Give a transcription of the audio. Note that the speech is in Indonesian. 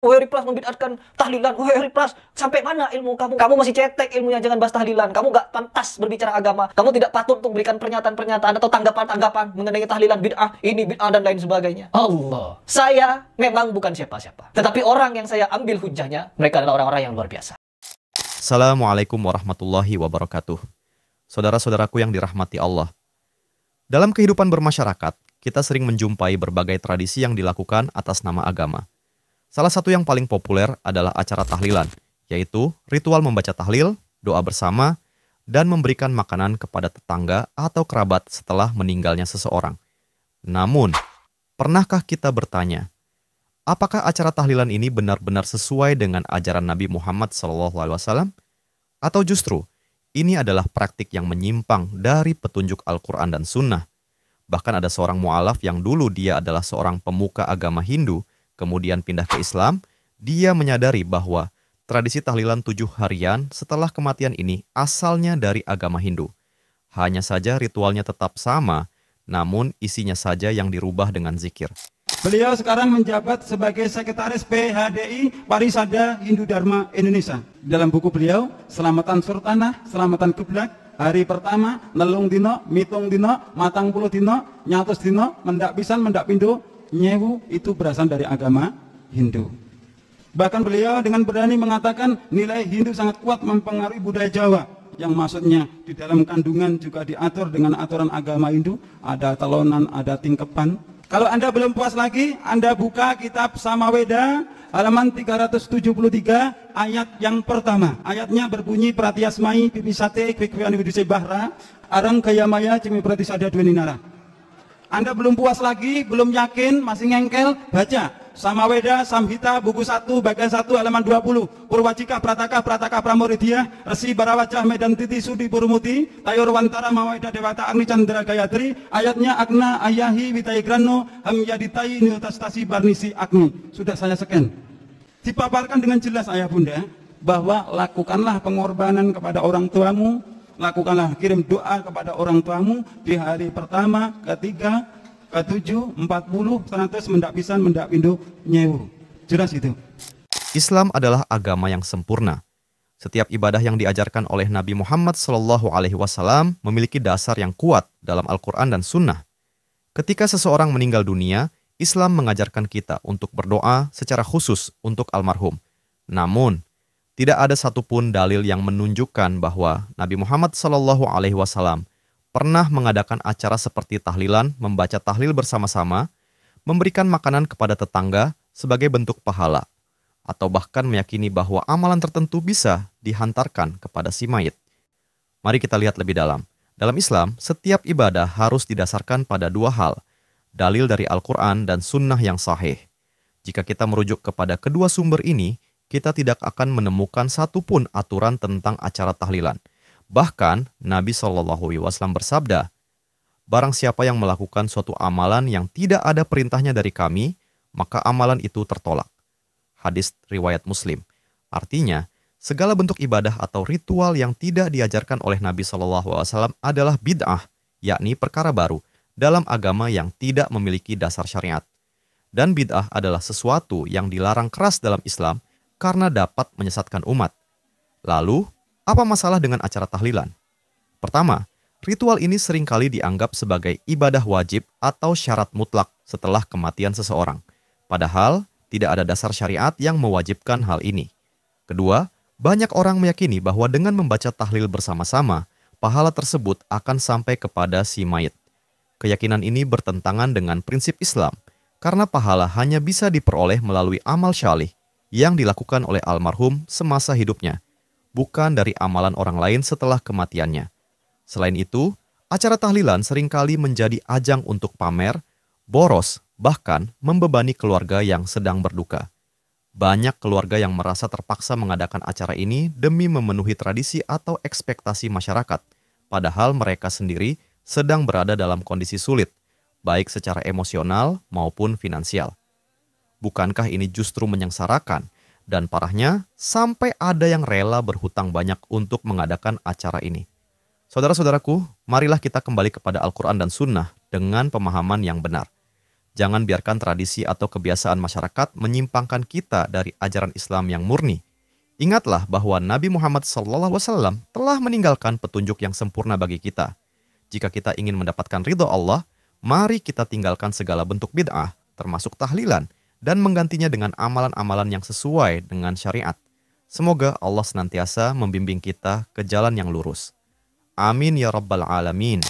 Wahai Pras membid'atkan tahlilan. Wahai Pras, sampai mana ilmu kamu? Kamu masih cetek ilmunya, jangan bahas tahlilan. Kamu gak pantas berbicara agama. Kamu tidak patut untuk memberikan pernyataan-pernyataan atau tanggapan-tanggapan mengenai tahlilan bid'ah, ini bid'ah dan lain sebagainya. Allah. Saya memang bukan siapa-siapa. Tetapi orang yang saya ambil hujahnya, mereka adalah orang-orang yang luar biasa. Assalamualaikum warahmatullahi wabarakatuh. Saudara-saudaraku yang dirahmati Allah. Dalam kehidupan bermasyarakat, kita sering menjumpai berbagai tradisi yang dilakukan atas nama agama. Salah satu yang paling populer adalah acara tahlilan, yaitu ritual membaca tahlil, doa bersama, dan memberikan makanan kepada tetangga atau kerabat setelah meninggalnya seseorang. Namun, pernahkah kita bertanya, apakah acara tahlilan ini benar-benar sesuai dengan ajaran Nabi Muhammad SAW? Atau justru, ini adalah praktik yang menyimpang dari petunjuk Al-Quran dan Sunnah? Bahkan ada seorang mu'alaf yang dulu dia adalah seorang pemuka agama Hindu, kemudian pindah ke Islam, dia menyadari bahwa tradisi tahlilan 7 harian setelah kematian ini asalnya dari agama Hindu. Hanya saja ritualnya tetap sama, namun isinya saja yang dirubah dengan zikir. Beliau sekarang menjabat sebagai Sekretaris PHDI Parisada Hindu Dharma Indonesia. Dalam buku beliau, Selamatan Surtanah, Selamatan Geblak, hari pertama, nelung dino, mitung dino, matang puluh dino, nyatus dino, mendak pisan, mendak pindo, nyewu, itu berasal dari agama Hindu. Bahkan beliau dengan berani mengatakan nilai Hindu sangat kuat mempengaruhi budaya Jawa, yang maksudnya di dalam kandungan juga diatur dengan aturan agama Hindu, ada talonan, ada tingkepan. Kalau Anda belum puas lagi, Anda buka kitab Samaweda halaman 373 ayat yang pertama. Ayatnya berbunyi Pratiasmai pipisate kwekwean widuse bahra arang kayamaya cimi pratisada dueninara. Anda belum puas lagi, belum yakin, masih ngengkel, baca Samaweda Samhita buku 1 bagian 1 halaman 20. Purwajika Prataka Prataka Pramuridya Resi Barawajah Medan Titi Sudi Purmuti Tayor Wantara Maweda Dewata Agni Chandra Gayatri. Ayatnya Agna Ayahi Witayigrano Hamyaditai Niltastasi Barnisi Agni. Sudah saya scan. Dipaparkan dengan jelas ayah bunda bahwa lakukanlah pengorbanan kepada orang tuamu, lakukanlah kirim doa kepada orang tuamu di hari pertama, ketiga, ke-7, 40, 100, mendak pisan, mendak pindo, nyewu. Jelas itu. Islam adalah agama yang sempurna. Setiap ibadah yang diajarkan oleh Nabi Muhammad SAW memiliki dasar yang kuat dalam Al-Quran dan Sunnah. Ketika seseorang meninggal dunia, Islam mengajarkan kita untuk berdoa secara khusus untuk almarhum. Namun, tidak ada satupun dalil yang menunjukkan bahwa Nabi Muhammad SAW pernah mengadakan acara seperti tahlilan, membaca tahlil bersama-sama, memberikan makanan kepada tetangga sebagai bentuk pahala, atau bahkan meyakini bahwa amalan tertentu bisa dihantarkan kepada si mayit. Mari kita lihat lebih dalam. Dalam Islam, setiap ibadah harus didasarkan pada dua hal, dalil dari Al-Quran dan Sunnah yang sahih. Jika kita merujuk kepada kedua sumber ini, kita tidak akan menemukan satupun aturan tentang acara tahlilan. Bahkan, Nabi SAW bersabda, barang siapa yang melakukan suatu amalan yang tidak ada perintahnya dari kami, maka amalan itu tertolak. Hadis riwayat Muslim. Artinya, segala bentuk ibadah atau ritual yang tidak diajarkan oleh Nabi SAW adalah bid'ah, yakni perkara baru dalam agama yang tidak memiliki dasar syariat. Dan bid'ah adalah sesuatu yang dilarang keras dalam Islam, karena dapat menyesatkan umat. Lalu, apa masalah dengan acara tahlilan? Pertama, ritual ini seringkali dianggap sebagai ibadah wajib atau syarat mutlak setelah kematian seseorang. Padahal, tidak ada dasar syariat yang mewajibkan hal ini. Kedua, banyak orang meyakini bahwa dengan membaca tahlil bersama-sama, pahala tersebut akan sampai kepada si mayit. Keyakinan ini bertentangan dengan prinsip Islam, karena pahala hanya bisa diperoleh melalui amal syalih yang dilakukan oleh almarhum semasa hidupnya, bukan dari amalan orang lain setelah kematiannya. Selain itu, acara tahlilan seringkali menjadi ajang untuk pamer, boros, bahkan membebani keluarga yang sedang berduka. Banyak keluarga yang merasa terpaksa mengadakan acara ini demi memenuhi tradisi atau ekspektasi masyarakat, padahal mereka sendiri sedang berada dalam kondisi sulit, baik secara emosional maupun finansial. Bukankah ini justru menyengsarakan? Dan parahnya, sampai ada yang rela berhutang banyak untuk mengadakan acara ini. Saudara-saudaraku, marilah kita kembali kepada Al-Quran dan Sunnah dengan pemahaman yang benar. Jangan biarkan tradisi atau kebiasaan masyarakat menyimpangkan kita dari ajaran Islam yang murni. Ingatlah bahwa Nabi Muhammad SAW telah meninggalkan petunjuk yang sempurna bagi kita. Jika kita ingin mendapatkan ridho Allah, mari kita tinggalkan segala bentuk bid'ah, termasuk tahlilan, dan menggantinya dengan amalan-amalan yang sesuai dengan syariat. Semoga Allah senantiasa membimbing kita ke jalan yang lurus. Amin ya rabbal alamin.